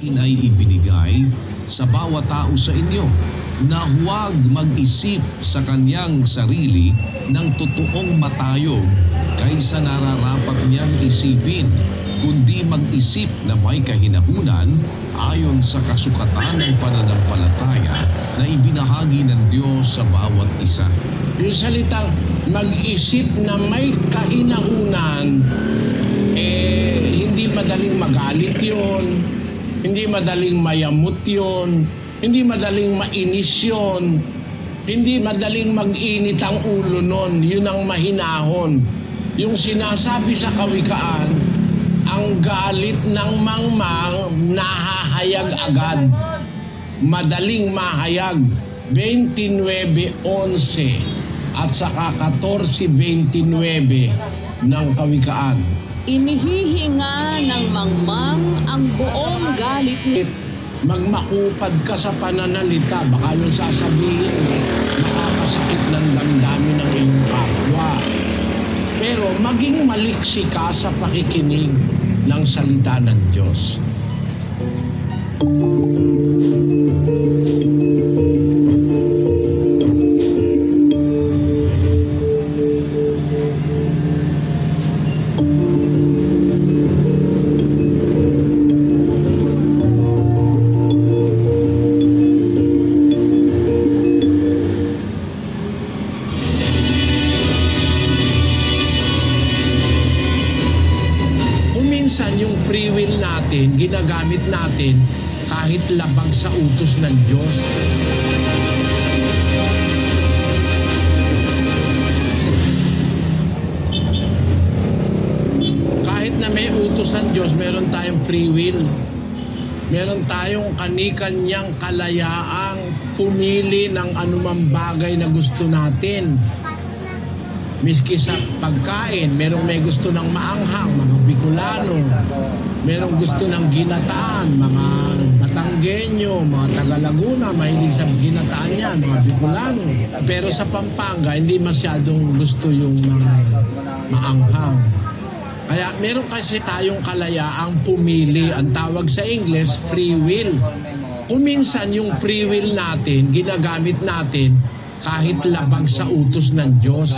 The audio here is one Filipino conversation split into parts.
ay ibinigay sa bawat tao sa inyo na huwag mag-isip sa kanyang sarili ng totoong matayog kaysa nararapat niyang isipin, kundi mag-isip na may kahinahunan ayon sa kasukatan ng pananampalataya na ibinahagi ng Diyos sa bawat isa. Yung salitang mag-isip na may kahinahunan, hindi madaling magalit yun, hindi madaling mayamot yun, hindi madaling mainis yun, hindi madaling mag-init ang ulo nun, yun ang mahinahon. Yung sinasabi sa kawikaan, ang galit ng mangmang nahahayag agad. Madaling mahayag. 29:11 at saka 14:29 ng kawikaan. Inihihinga ng mangmang ang buong galit ni... Magmakupad ka sa pananalita, baka yung sasabihin nakakasakit ng damdamin ng iyong kapwa. Pero maging maliksi ka sa pakikinig ng salita ng Diyos. Minsan yung free will natin, ginagamit natin kahit labag sa utos ng Diyos. Kahit na may utos ng Diyos, meron tayong free will. Meron tayong kani-kanyang kalayaang pumili ng anumang bagay na gusto natin. Miski sa pagkain, merong may gusto ng maanghang, mga Bicolano. Merong gusto ng ginataan, mga Batanggenyo, mga Taga-Laguna, mahilig sa ginataan yan, mga Bicolano. Pero sa Pampanga, hindi masyadong gusto yung mga maanghang. Kaya meron kasi tayong kalayaang pumili. Ang tawag sa English, free will. Kung minsan yung free will natin, ginagamit natin kahit labag sa utos ng Diyos.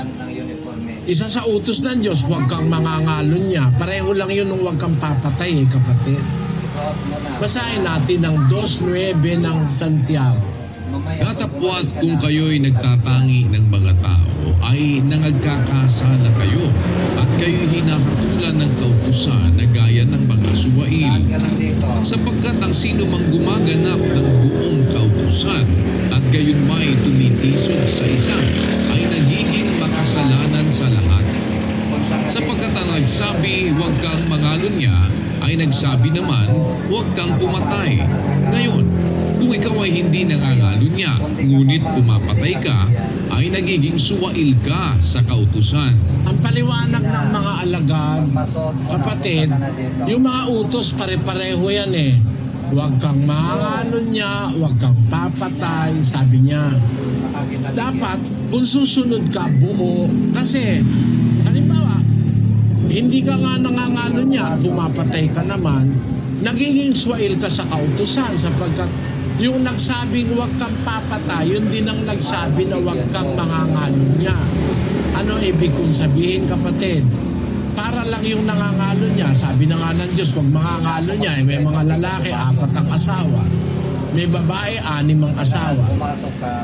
Isa sa utos ng Diyos, huwag kang mangangalon niya. Pareho lang yun nung huwag kang papatay, kapatid. Basahin natin ang 2:9 ng Santiago. Datapwat kung kayo'y nagtatangi ng mga tao ay nangagkakasala kayo at kayo'y hinahatulan ng kautusan na gaya ng mga suwail. Sapagkat ang sino mang gumaganap ng buong kautusan at gayon may tumitisod sa isa ay nagiging makasalanan sa lahat. Sapagkat ang nagsabi huwag kang mangalon niya ay nagsabi naman huwag kang pumatay. Ngayon, kung ikaw ay hindi nangangalon niya, ngunit pumapatay ka, ay nagiging suwail ka sa kautusan. Ang paliwanag ng mga alagad, kapatid, yung mga utos pare-pareho yan eh. Huwag kang mangangalon niya, huwag kang papatay, sabi niya. Dapat, kung susunod ka, buo. Kasi, halimbawa, hindi ka nga nangangalon niya, pumapatay ka naman, nagiging suwail ka sa kautusan sapagkat yung nagsabing huwag kang papatay, yun din ang nagsabi na huwag kang mangangalon niya. Ano ibig kong sabihin, kapatid? Para lang yung nangangalon niya, sabi na nga ng Diyos, huwag mangangalon niya. May mga lalaki, 4 ang asawa. May babae, 6 ang asawa.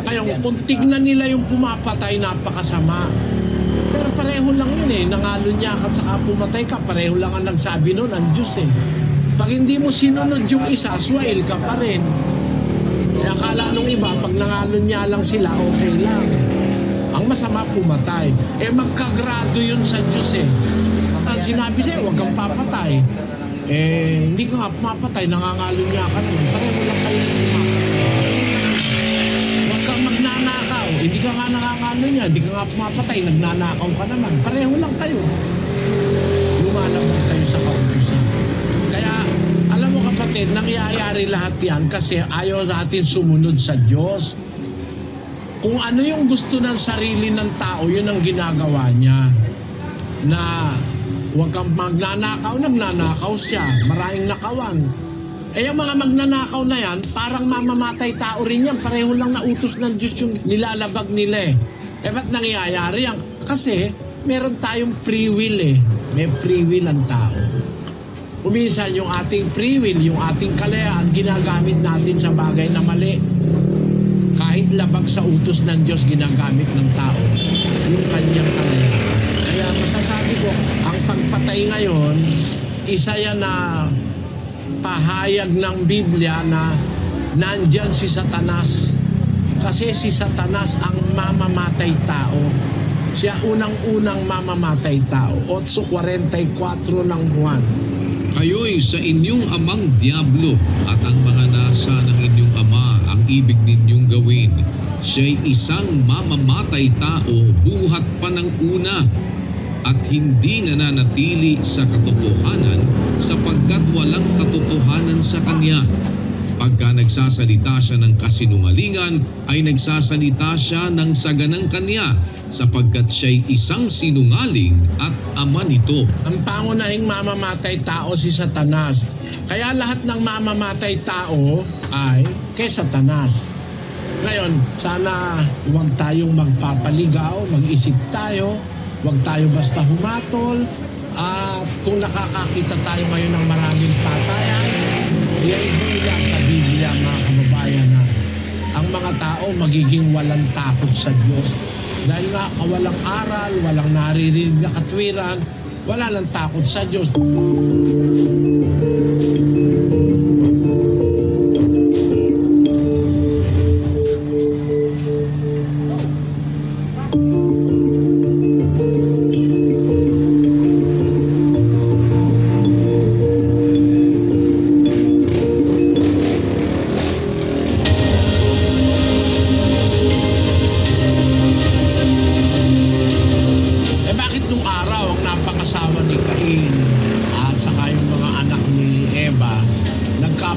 Kaya kung tignan nila yung pumapatay, napakasama. Pero pareho lang yun eh. Nangalon niya at saka pumatay ka, pareho lang ang nagsabi nun, ang Diyos eh. Pag hindi mo sinunod yung isa, swail ka pa rin. Kaya akala nung iba, pag nangalon niya lang sila, okay lang. Ang masama, pumatay. Magkagrado yun sa Diyos eh. Ang sinabi sa'yo, huwag kang papatay. Hindi ka nga pumapatay, nangangalon niya ka rin. Pareho lang kayo huwag kang magnanakaw. Hindi ka nga nangangalon niya, hindi ka nga pumapatay, nagnanakaw ka naman. Pareho lang kayo. Lumalabas kayo sa kautusan. Kaya, alam mo kapatid, nangyayari lahat yan kasi ayaw natin sumunod sa Diyos. Kung ano yung gusto ng sarili ng tao, yun ang ginagawa niya. Na huwag kang magnanakaw, nagnanakaw siya. Maraming nakawan. Eh yung mga magnanakaw na yan, parang mamamatay tao rin yan. Pareho lang na utos ng Diyos yung nilalabag nila eh. Eh ba't nangyayari yan? Kasi meron tayong free will eh. May free will ang tao. Kuminsan yung ating free will, yung ating kalayaan, ginagamit natin sa bagay na mali. Kahit labag sa utos ng Diyos, ginagamit ng tao yung kanyang kalayaan. Kaya masasabi ko, ang pagpatay ngayon, isa yan na pahayag ng Biblia na nandyan si Satanas. Kasi si Satanas ang mamamatay tao. Siya unang-unang mamamatay tao. 8:44 ng Juan. Kayo'y sa inyong amang Diablo at ang mga nasa ng inyong ama ang ibig ninyong gawin. Siya'y isang mamamatay tao buhat pa ng una at hindi nananatili sa katotohanan sapagkat walang katotohanan sa kanya. Pagka nagsasalita siya ng kasinungalingan, ay nagsasalita siya ng saganang kanya sapagkat siya'y isang sinungaling at ama nito. Ang pangunahing mamamatay tao si Satanas. Kaya lahat ng mamamatay tao ay kay Satanas. Ngayon, sana huwag tayong magpapaligaw, mag-isip tayo, huwag tayo basta humatol. At kung nakakakita tayo ngayon ng maraming patayan, yan bilang sa Biblia, mga kababayan, na ang mga tao magiging walang takot sa Diyos. Dahil nga walang aral, walang naririnig na katwiran, wala nang takot sa Diyos.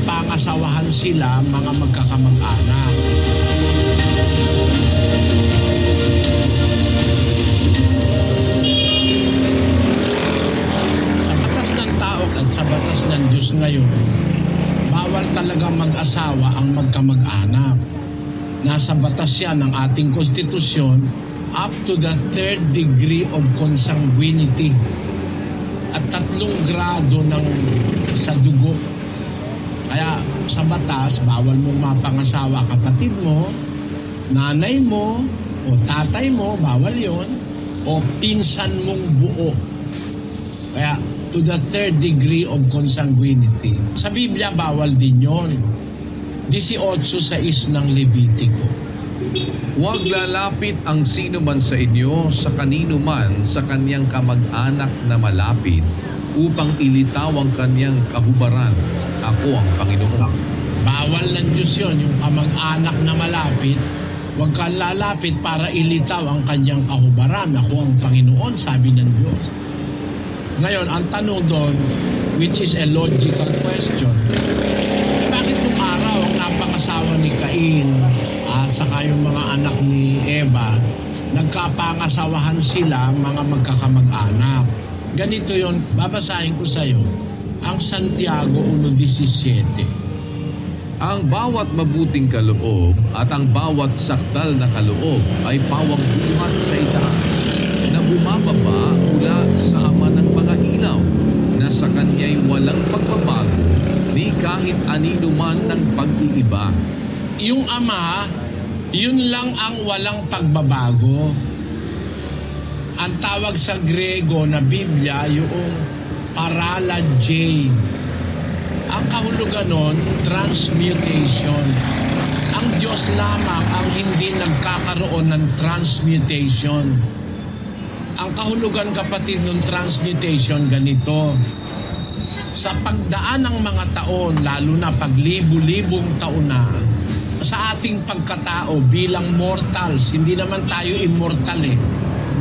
Pangasawahan sila, mga magkakamag-anak. Sa batas ng tao at sa batas ng Diyos ngayon, bawal talaga mag-asawa ang magkamag-anak. Nasa batas yan ng ating konstitusyon up to the 3rd degree of consanguinity at 3 grado ng sa dugo. Kaya sa batas, bawal mong mapangasawa kapatid mo, nanay mo, o tatay mo, bawal yon, o pinsan mong buo. Kaya to the 3rd degree of consanguinity. Sa Biblia, bawal din yon. 18:6 ng Levitico. Huwag lalapit ang sino man sa inyo sa kanino man sa kanyang kamag-anak na malapit upang ilitaw ang kanyang kahubaran. Ako ang Panginoon. Bawal ng Diyos yun, yung kamag-anak na malapit. Huwag kang lalapit para ilitaw ang kanyang kahubaran. Ako ang Panginoon, sabi ng Diyos. Ngayon, ang tanong doon, which is a logical question, bakit nung araw ang napangasawa ni Cain at saka yung mga anak ni Eva, nagkapangasawahan sila, mga magkakamag-anak? Ganito yon, babasahin ko sa iyo ang Santiago 1:17. Ang bawat mabuting kaloob at ang bawat sakdal na kaloob ay pawang buhat sa itaas na bumababa mula sa ama ng mga ilaw na sa kanya'y walang pagbabago ni kahit anino man ng pag-iiba. Yung ama, yun lang ang walang pagbabago. Ang tawag sa Grego na Biblia, yung paralagé. Ang kahulugan nun, transmutation. Ang Diyos lamang ang hindi nagkakaroon ng transmutation. Ang kahulugan, kapatid, ng transmutation, ganito. Sa pagdaan ng mga taon, lalo na pag libu-libong taon na, sa ating pagkatao bilang mortals, hindi naman tayo immortal eh.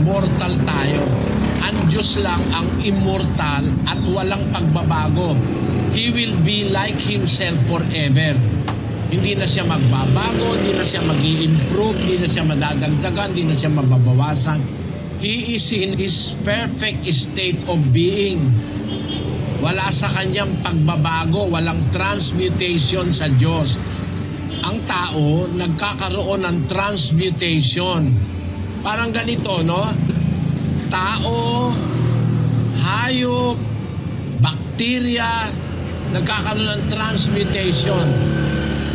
Mortal tayo. Ang Diyos lang ang immortal at walang pagbabago. He will be like Himself forever. Hindi na siya magbabago, hindi na siya mag-i-improve, hindi na siya madadagdagan, hindi na siya mababawasan. He is in His perfect state of being. wala sa kanyang pagbabago, walang transmutation sa Diyos. Ang tao, nagkakaroon ng transmutation. Parang ganito, no? Tao, hayop, bakterya, nagkakaroon ng transmutation.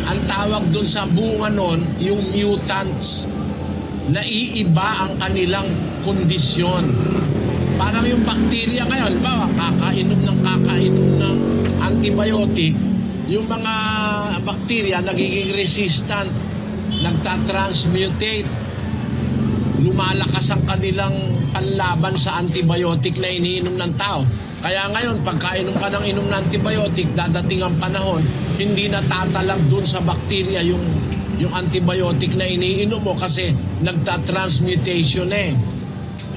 Ang tawag dun sa bunga nun, yung mutants. Naiiba ang kanilang kondisyon. Parang yung bakterya ngayon, ba, kakainom ng antibiotic, yung mga bakterya nagiging resistant, nagtatransmutate, lumalakas ang kanilang panlaban sa antibiotic na iniinom ng tao. Kaya ngayon, pagkainom ka ng inom ng antibiotic, dadating ang panahon, hindi natatalag dun sa bakterya yung antibiotic na iniinom mo kasi nagtatransmutation eh.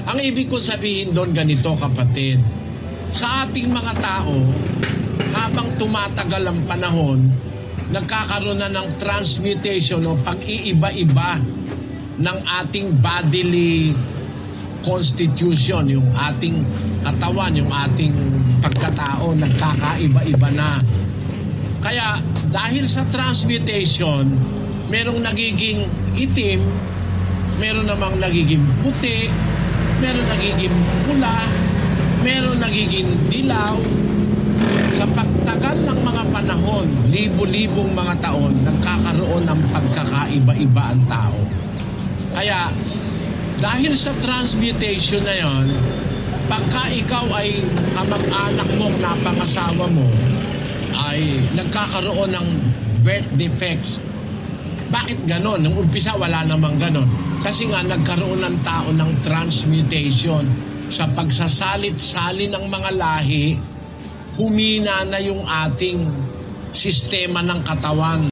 Ang ibig ko sabihin doon ganito, kapatid. Sa ating mga tao, habang tumatagal ang panahon, nagkakaroon na ng transmutation o pag-iiba-iba ng ating bodily constitution, yung ating katawan, yung ating pagkatao, nagkakaiba-iba na. Kaya dahil sa transmutation, merong nagiging itim, meron namang nagiging puti, meron nagiging pula, meron nagiging dilaw. Sa pagtagal ng mga panahon, libo-libong mga taon, nagkakaroon ng pagkakaiba-iba ang tao. Kaya, dahil sa transmutation na yon, pagka ikaw ay kamag-anak mo, napangasawa mo, ay nagkakaroon ng birth defects. Bakit ganon? Nung umpisa, wala namang ganon. Kasi nga, nagkaroon ng tao ng transmutation. Sa pagsasalit-sali ng mga lahi, humina na yung ating sistema ng katawan.